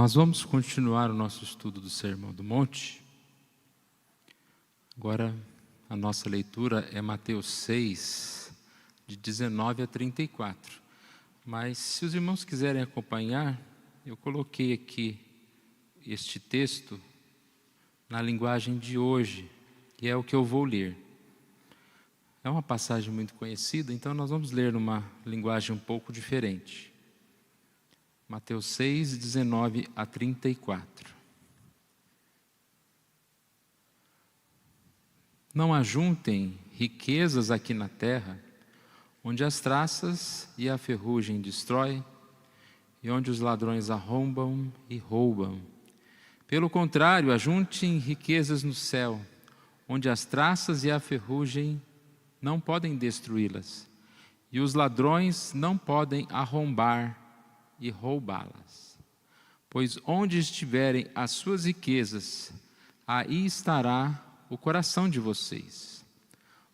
Nós vamos continuar o nosso estudo do Sermão do Monte. Agora, a nossa leitura é Mateus 6, de 19 a 34. Mas, se os irmãos quiserem acompanhar, eu coloquei aqui este texto na linguagem de hoje, que é o que eu vou ler. É uma passagem muito conhecida, então nós vamos ler numa linguagem um pouco diferente. Mateus 6, 19 a 34. Não ajuntem riquezas aqui na terra, onde as traças e a ferrugem destroem, e onde os ladrões arrombam e roubam. Pelo contrário, ajuntem riquezas no céu, onde as traças e a ferrugem não podem destruí-las, e os ladrões não podem arrombar e roubá-las. Pois onde estiverem as suas riquezas, aí estará o coração de vocês.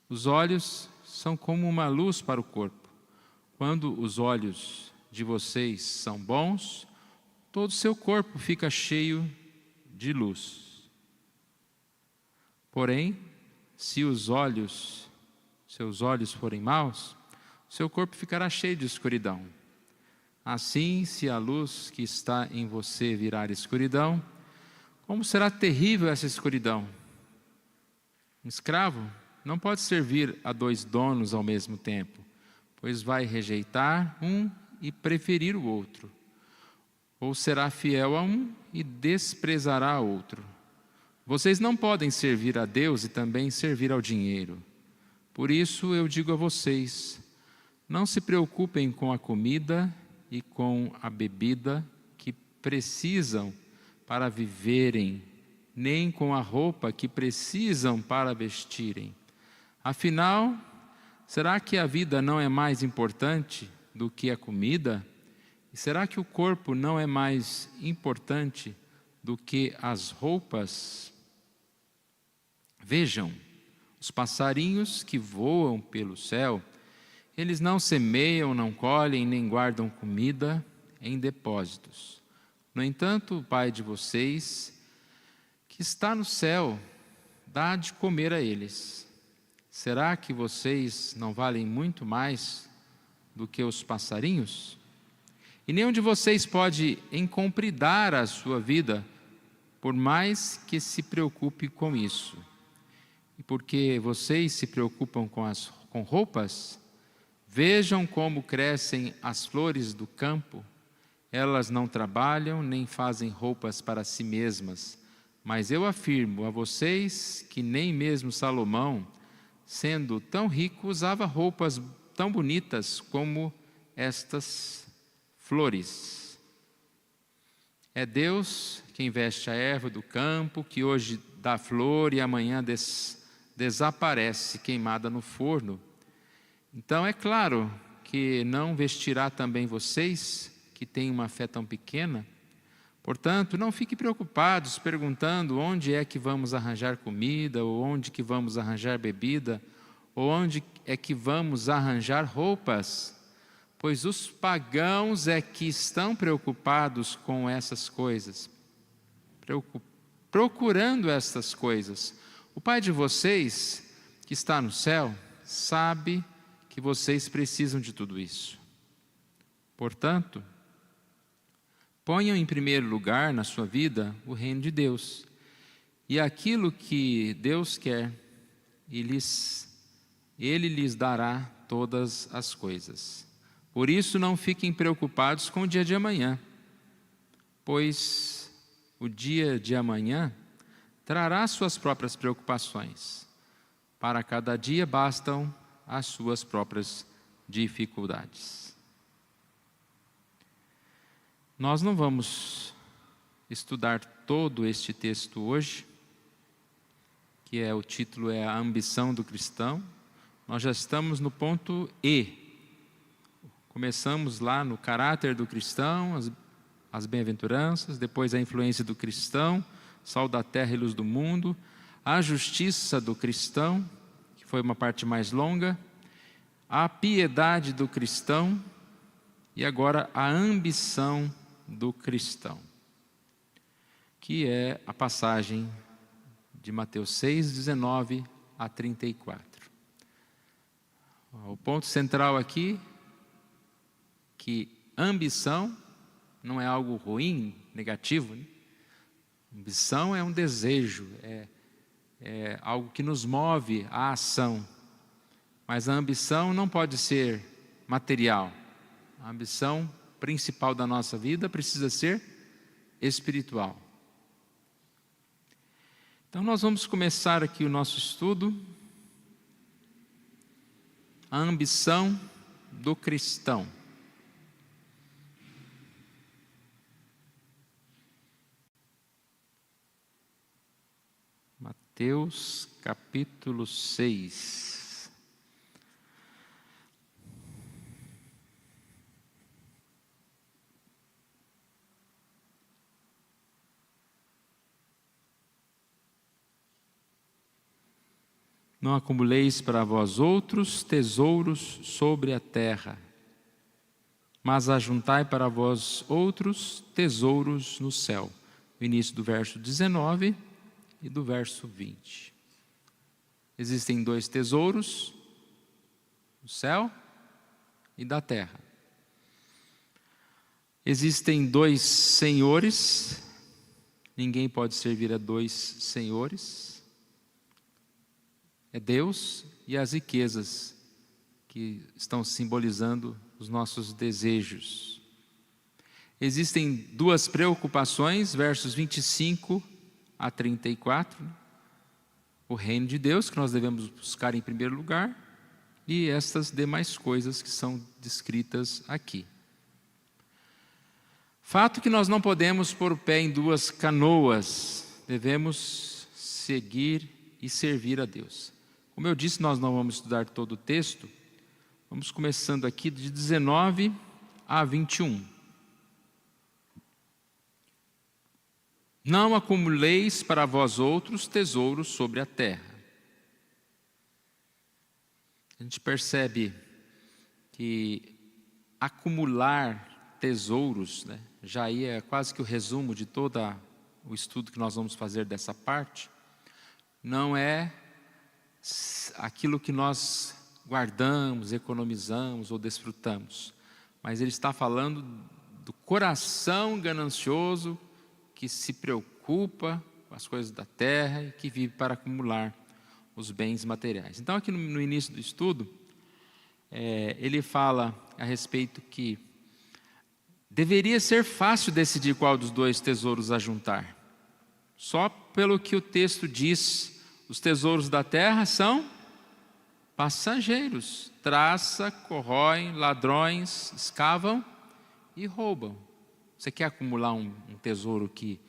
Os olhos são como uma luz para o corpo. Quando os olhos de vocês são bons, todo o seu corpo fica cheio de luz. Porém, se seus olhos forem maus, seu corpo ficará cheio de escuridão. Assim, se a luz que está em você virar escuridão, como será terrível essa escuridão? Um escravo não pode servir a 2 donos ao mesmo tempo, pois vai rejeitar um e preferir o outro, ou será fiel a um e desprezará o outro. Vocês não podem servir a Deus e também servir ao dinheiro. Por isso eu digo a vocês, não se preocupem com a comida e com a bebida que precisam para viverem, nem com a roupa que precisam para vestirem. Afinal, será que a vida não é mais importante do que a comida? E será que o corpo não é mais importante do que as roupas? Vejam, os passarinhos que voam pelo céu, eles não semeiam, não colhem, nem guardam comida em depósitos. No entanto, o Pai de vocês, que está no céu, dá de comer a eles. Será que vocês não valem muito mais do que os passarinhos? E nenhum de vocês pode encompridar a sua vida, por mais que se preocupe com isso. E porque vocês se preocupam com roupas, vejam como crescem as flores do campo. Elas não trabalham nem fazem roupas para si mesmas. Mas eu afirmo a vocês que nem mesmo Salomão, sendo tão rico, usava roupas tão bonitas como estas flores. É Deus quem veste a erva do campo, que hoje dá flor e amanhã desaparece queimada no forno. Então é claro que não vestirá também vocês, que têm uma fé tão pequena. Portanto, não fiquem preocupados perguntando onde é que vamos arranjar comida, ou onde que vamos arranjar bebida, ou onde é que vamos arranjar roupas, pois os pagãos é que estão preocupados com essas coisas, procurando estas coisas. O Pai de vocês, que está no céu, sabe que vocês precisam de tudo isso. Portanto, ponham em primeiro lugar na sua vida o reino de Deus, e aquilo que Deus quer, Ele lhes dará todas as coisas. Por isso não fiquem preocupados com o dia de amanhã, pois o dia de amanhã trará suas próprias preocupações. Para cada dia bastam as suas próprias dificuldades. Nós não vamos estudar todo este texto hoje, que o título é A Ambição do Cristão. Nós já estamos no ponto E. Começamos lá no caráter do cristão, as bem-aventuranças, depois a influência do cristão, sal da terra e luz do mundo, a justiça do cristão, que foi uma parte mais longa, a piedade do cristão e agora a ambição do cristão. que é a passagem de Mateus 6, 19 a 34. O ponto central aqui, que ambição não é algo ruim, negativo, né? Ambição é um desejo, é algo que nos move à ação. Mas a ambição não pode ser material. A ambição principal da nossa vida precisa ser espiritual. Então nós vamos começar aqui o nosso estudo. A ambição do cristão. Mateus capítulo 6. Não acumuleis para vós outros tesouros sobre a terra, mas ajuntai para vós outros tesouros no céu. O início do verso 19 e do verso 20. Existem dois tesouros, do céu e da terra. Existem dois senhores, ninguém pode servir a dois senhores. É Deus e as riquezas que estão simbolizando os nossos desejos. Existem duas preocupações, versos 25 a 34. O reino de Deus, que nós devemos buscar em primeiro lugar, e estas demais coisas que são descritas aqui. Fato que nós não podemos pôr o pé em duas canoas, devemos seguir e servir a Deus. Como eu disse, nós não vamos estudar todo o texto, vamos começando aqui de 19 a 21. Não acumuleis para vós outros tesouros sobre a terra. A gente percebe que acumular tesouros, né, já aí é quase que o resumo de todo o estudo que nós vamos fazer dessa parte, não é aquilo que nós guardamos, economizamos ou desfrutamos, mas ele está falando do coração ganancioso que se preocupa com as coisas da terra e que vive para acumular os bens materiais. Então aqui no início do estudo, ele fala a respeito que deveria ser fácil decidir qual dos dois tesouros ajuntar. Só pelo que o texto diz, os tesouros da terra são passageiros, traça, corroem, ladrões, escavam e roubam. Você quer acumular um tesouro que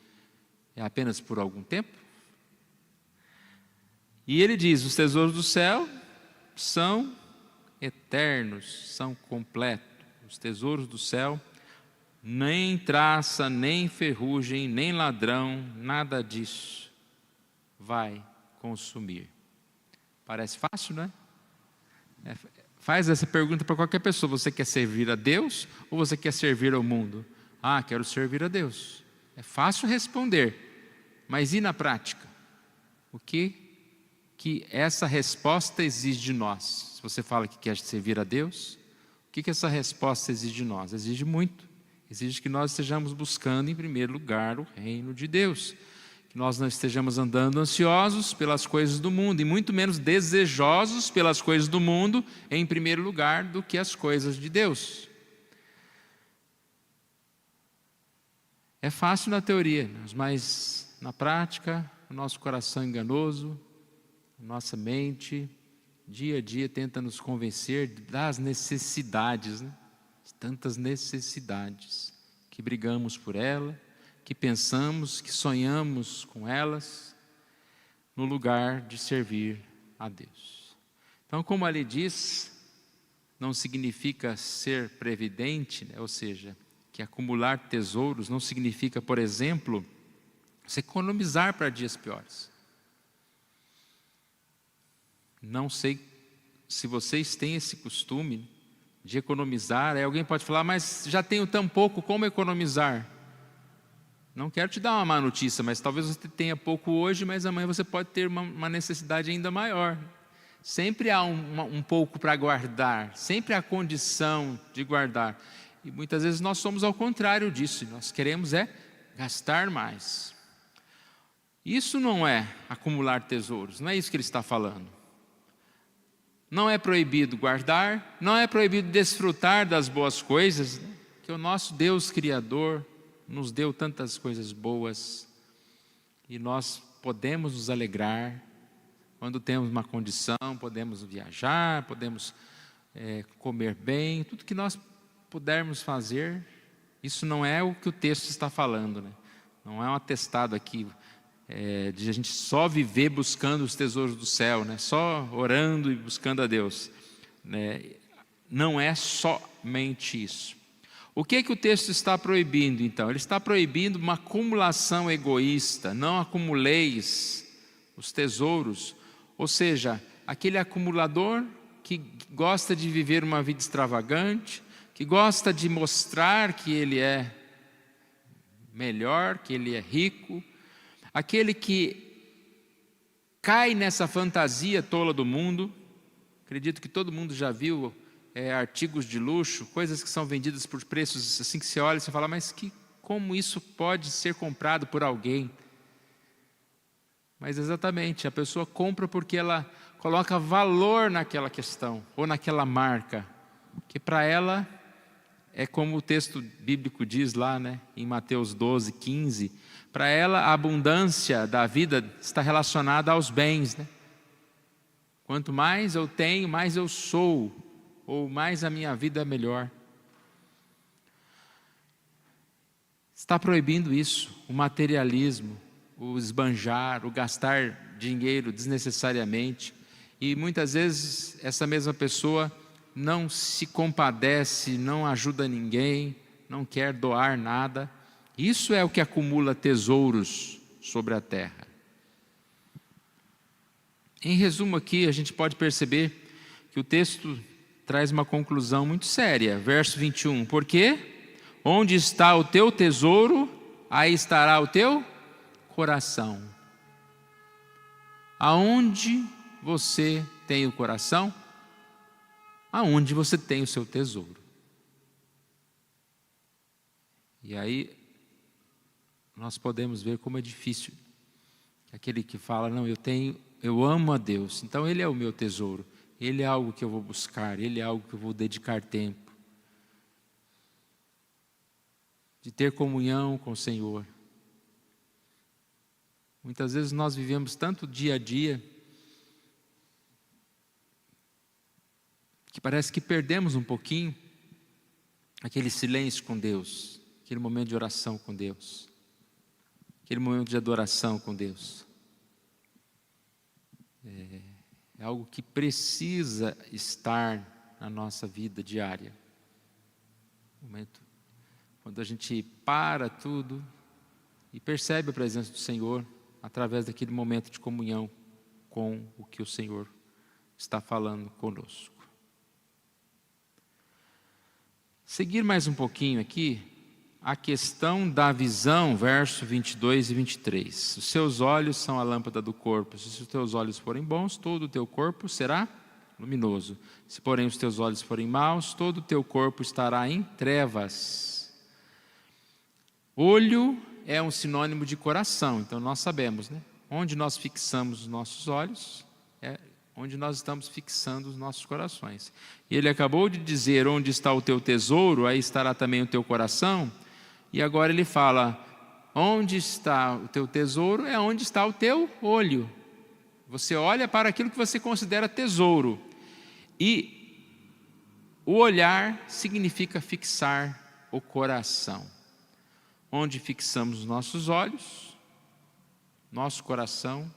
é apenas por algum tempo? E ele diz, os tesouros do céu são eternos, são completos. Os tesouros do céu, nem traça, nem ferrugem, nem ladrão, nada disso vai consumir. Parece fácil, não é? Faz essa pergunta para qualquer pessoa. Você quer servir a Deus ou você quer servir ao mundo? Ah, quero servir a Deus. É fácil responder, mas e na prática? O que essa resposta exige de nós? Se você fala que quer servir a Deus, o que essa resposta exige de nós? Exige muito. Exige que nós estejamos buscando em primeiro lugar o reino de Deus. Que nós não estejamos andando ansiosos pelas coisas do mundo, e muito menos desejosos pelas coisas do mundo, em primeiro lugar, do que as coisas de Deus. É fácil na teoria, mas na prática, o nosso coração enganoso, a nossa mente, dia a dia tenta nos convencer das necessidades, né? Tantas necessidades, que brigamos por ela, que pensamos, que sonhamos com elas, no lugar de servir a Deus. Então, como ali diz, não significa ser previdente, né? Ou seja, que acumular tesouros não significa, por exemplo, se economizar para dias piores. Não sei se vocês têm esse costume de economizar. Aí alguém pode falar, mas já tenho tão pouco, como economizar? Não quero te dar uma má notícia, mas talvez você tenha pouco hoje, mas amanhã você pode ter uma necessidade ainda maior. Sempre há um pouco para guardar, sempre há condição de guardar. E muitas vezes nós somos ao contrário disso, nós queremos gastar mais. Isso não é acumular tesouros, não é isso que ele está falando. Não é proibido guardar, não é proibido desfrutar das boas coisas, né? Que o nosso Deus Criador nos deu tantas coisas boas e nós podemos nos alegrar quando temos uma condição, podemos viajar, podemos comer bem, tudo que nós pudermos fazer. Isso não é o que o texto está falando, né? Não é um atestado aqui de a gente só viver buscando os tesouros do céu, né? Só orando e buscando a Deus, né? Não é somente isso. O que o texto está proibindo, então? Ele está proibindo uma acumulação egoísta. Não acumuleis os tesouros. Ou seja, aquele acumulador que gosta de viver uma vida extravagante, que gosta de mostrar que ele é melhor, que ele é rico, aquele que cai nessa fantasia tola do mundo. Acredito que todo mundo já viu artigos de luxo, coisas que são vendidas por preços assim que você olha e você fala, mas como isso pode ser comprado por alguém? Mas exatamente, a pessoa compra porque ela coloca valor naquela questão, ou naquela marca, que para ela é como o texto bíblico diz lá, né, em Mateus 12, 15, para ela a abundância da vida está relacionada aos bens, né? Quanto mais eu tenho, mais eu sou, ou mais a minha vida é melhor. Está proibindo isso, o materialismo, o esbanjar, o gastar dinheiro desnecessariamente. E muitas vezes essa mesma pessoa não se compadece, não ajuda ninguém, não quer doar nada. Isso é o que acumula tesouros sobre a terra. Em resumo aqui, a gente pode perceber que o texto traz uma conclusão muito séria. Verso 21, porque onde está o teu tesouro, aí estará o teu coração. Aonde você tem o coração, aonde você tem o seu tesouro. E aí nós podemos ver como é difícil. Aquele que fala, não, eu amo a Deus, então Ele é o meu tesouro. Ele é algo que eu vou buscar, Ele é algo que eu vou dedicar tempo. De ter comunhão com o Senhor. Muitas vezes nós vivemos tanto dia a dia, que parece que perdemos um pouquinho aquele silêncio com Deus, aquele momento de oração com Deus, aquele momento de adoração com Deus. É algo que precisa estar na nossa vida diária. Momento quando a gente para tudo e percebe a presença do Senhor através daquele momento de comunhão com o que o Senhor está falando conosco. Seguir mais um pouquinho aqui, a questão da visão, verso 22 e 23. Os seus olhos são a lâmpada do corpo. Se os teus olhos forem bons, todo o teu corpo será luminoso. Se porém os teus olhos forem maus, todo o teu corpo estará em trevas. Olho é um sinônimo de coração, então nós sabemos, né? Onde nós fixamos os nossos olhos, é onde nós estamos fixando os nossos corações. E ele acabou de dizer, onde está o teu tesouro, aí estará também o teu coração. E agora ele fala, onde está o teu tesouro, é onde está o teu olho. Você olha para aquilo que você considera tesouro. E o olhar significa fixar o coração. Onde fixamos os nossos olhos, nosso coração,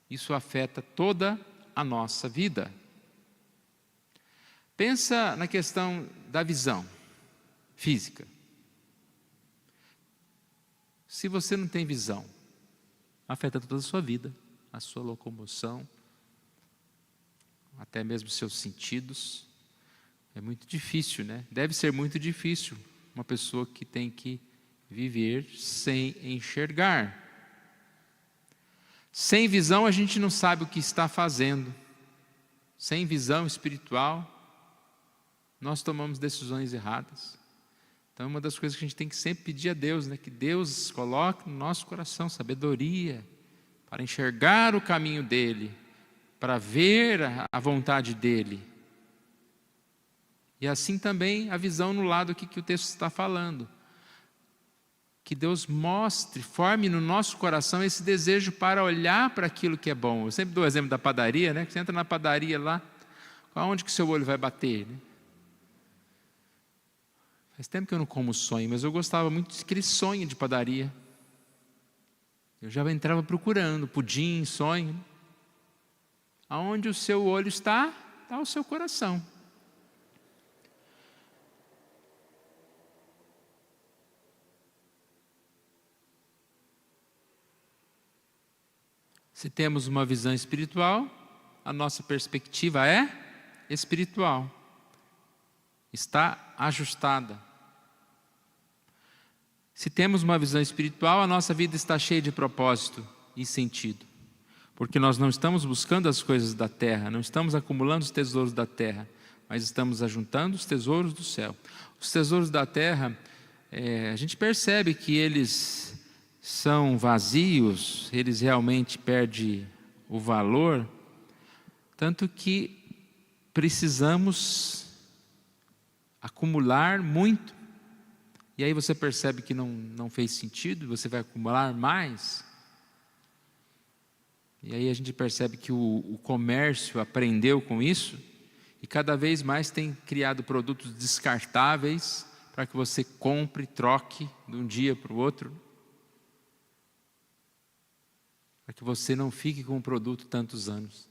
isso afeta toda a nossa vida. Pensa na questão da visão física. Se você não tem visão, afeta toda a sua vida, a sua locomoção, até mesmo os seus sentidos. É muito difícil, né? Deve ser muito difícil uma pessoa que tem que viver sem enxergar. Sem visão a gente não sabe o que está fazendo. Sem visão espiritual, nós tomamos decisões erradas. Então, uma das coisas que a gente tem que sempre pedir a Deus, né, que Deus coloque no nosso coração sabedoria para enxergar o caminho dEle, para ver a vontade dEle. E assim também a visão no lado que o texto está falando. Que Deus mostre, forme no nosso coração esse desejo para olhar para aquilo que é bom. Eu sempre dou o exemplo da padaria, né? Que você entra na padaria lá, aonde que o seu olho vai bater, né? Faz tempo que eu não como sonho, mas eu gostava muito daquele sonho de padaria. Eu já entrava procurando pudim, sonho. Aonde o seu olho está o seu coração. Se temos uma visão espiritual, a nossa perspectiva é espiritual. Está ajustada. Se temos uma visão espiritual, a nossa vida está cheia de propósito e sentido. Porque nós não estamos buscando as coisas da terra, não estamos acumulando os tesouros da terra, mas estamos ajuntando os tesouros do céu. Os tesouros da terra, a gente percebe que eles são vazios, eles realmente perdem o valor, tanto que precisamos acumular muito. E aí você percebe que não fez sentido, você vai acumular mais. E aí a gente percebe que o comércio aprendeu com isso e cada vez mais tem criado produtos descartáveis para que você compre e troque de um dia para o outro. Para que você não fique com o produto tantos anos.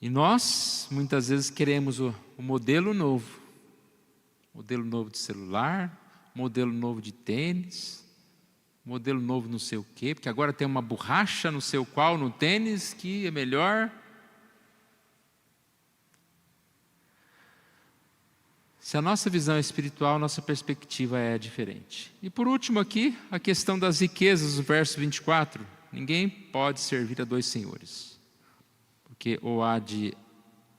E nós, muitas vezes, queremos o modelo novo. Modelo novo de celular, modelo novo de tênis, modelo novo não sei o quê, porque agora tem uma borracha no seu qual, no tênis, que é melhor. Se a nossa visão é espiritual, nossa perspectiva é diferente. E por último aqui, a questão das riquezas, o verso 24. Ninguém pode servir a dois senhores, porque ou há de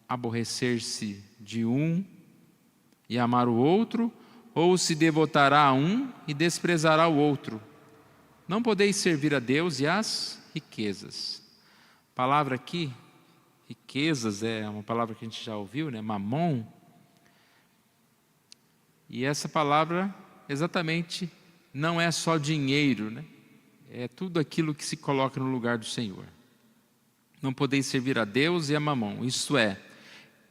aborrecer-se de um e amar o outro, ou se devotará a um e desprezará o outro. Não podeis servir a Deus e às riquezas. A palavra aqui, riquezas, é uma palavra que a gente já ouviu, né? Mamon. E essa palavra, exatamente, não é só dinheiro, né? É tudo aquilo que se coloca no lugar do Senhor. Não podeis servir a Deus e a Mamon, isto é,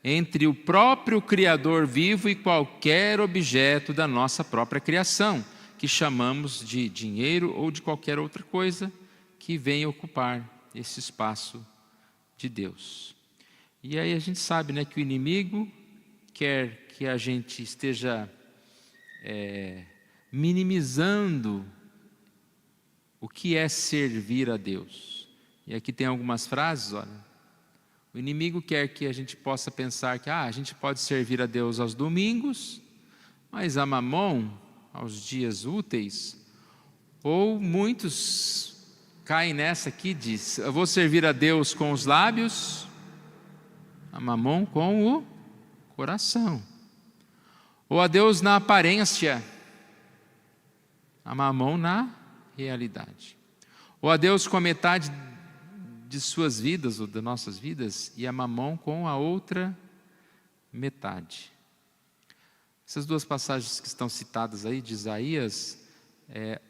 entre o próprio Criador vivo e qualquer objeto da nossa própria criação, que chamamos de dinheiro ou de qualquer outra coisa que venha ocupar esse espaço de Deus. E aí a gente sabe, né, que o inimigo quer que a gente esteja minimizando o que é servir a Deus. E aqui tem algumas frases, olha. O inimigo quer que a gente possa pensar que a gente pode servir a Deus aos domingos, mas a Mamon aos dias úteis. Ou muitos caem nessa aqui, diz, eu vou servir a Deus com os lábios, a Mamon com o coração. Ou a Deus na aparência, a Mamon na realidade. Ou a Deus com a metade de suas vidas, ou das nossas vidas, e a Mamon com a outra metade. Essas duas passagens que estão citadas aí, de Isaías,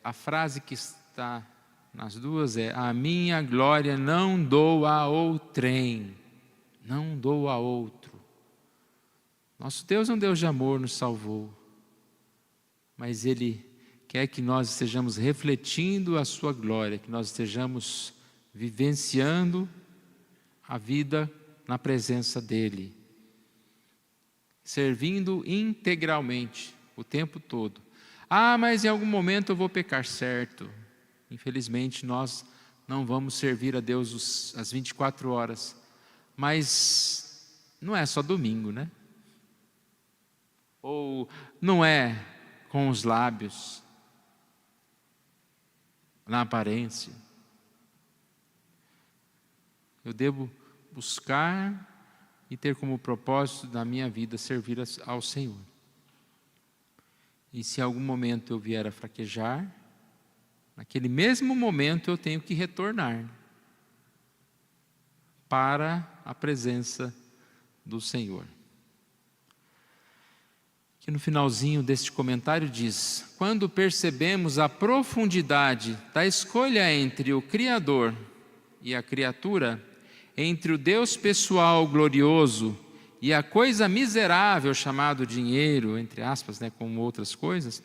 a frase que está nas duas é: a minha glória não dou a outrem, não dou a outro. Nosso Deus é um Deus de amor, nos salvou, mas Ele quer que nós estejamos refletindo a sua glória, que nós estejamos vivenciando a vida na presença dEle, servindo integralmente, o tempo todo. Mas em algum momento eu vou pecar, certo. Infelizmente nós não vamos servir a Deus as 24 horas, mas não é só domingo, né? Ou não é com os lábios, na aparência. Eu devo buscar e ter como propósito da minha vida servir ao Senhor. E se em algum momento eu vier a fraquejar, naquele mesmo momento eu tenho que retornar para a presença do Senhor. Que no finalzinho deste comentário diz: quando percebemos a profundidade da escolha entre o Criador e a criatura, entre o Deus pessoal glorioso e a coisa miserável chamado dinheiro, entre aspas, como outras coisas,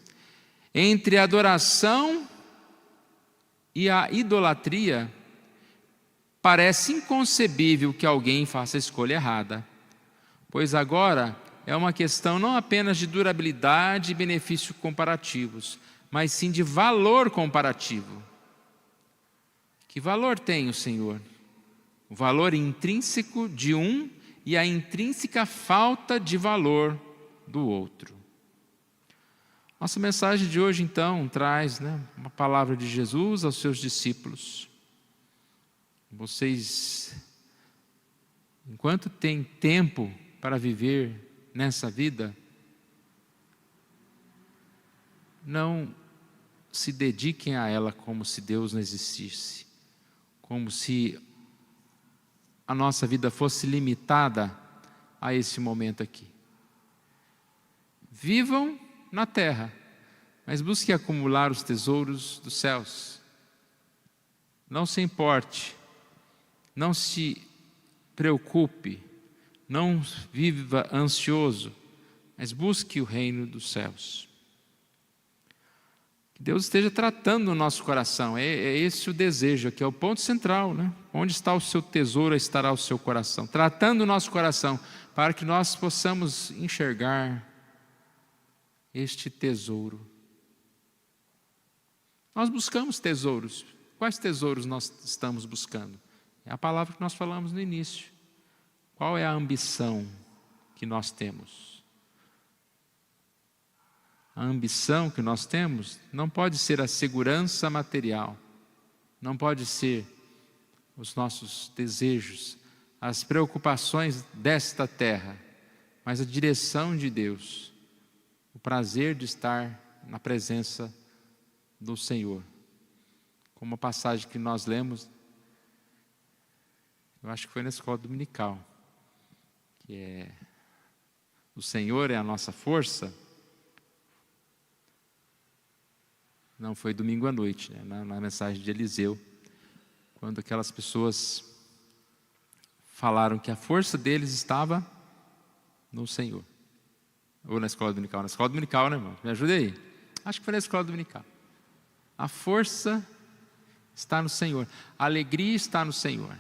entre a adoração e a idolatria, parece inconcebível que alguém faça a escolha errada, pois agora é uma questão não apenas de durabilidade e benefício comparativos, mas sim de valor comparativo. Que valor tem o Senhor? O valor intrínseco de um e a intrínseca falta de valor do outro. Nossa mensagem de hoje, então, traz uma palavra de Jesus aos seus discípulos. Vocês, enquanto têm tempo para viver nessa vida, não se dediquem a ela como se Deus não existisse, como se a nossa vida fosse limitada a esse momento aqui. Vivam na terra, mas busquem acumular os tesouros dos céus. Não se importe, não se preocupe, não viva ansioso, mas busque o reino dos céus. Que Deus esteja tratando o nosso coração, é esse o desejo, que é o ponto central, Onde está o seu tesouro, estará o seu coração. Tratando o nosso coração, para que nós possamos enxergar este tesouro. Nós buscamos tesouros. Quais tesouros nós estamos buscando? É a palavra que nós falamos no início. Qual é a ambição que nós temos? A ambição que nós temos não pode ser a segurança material, não pode ser os nossos desejos, as preocupações desta terra, mas a direção de Deus, o prazer de estar na presença do Senhor. Como a passagem que nós lemos, eu acho que foi na escola dominical, que é: o Senhor é a nossa força. Não, foi domingo à noite, na mensagem de Eliseu, quando aquelas pessoas falaram que a força deles estava no Senhor. Ou na escola dominical? Na escola dominical, irmão? Me ajuda aí. Acho que foi na escola dominical. A força está no Senhor. A alegria está no Senhor.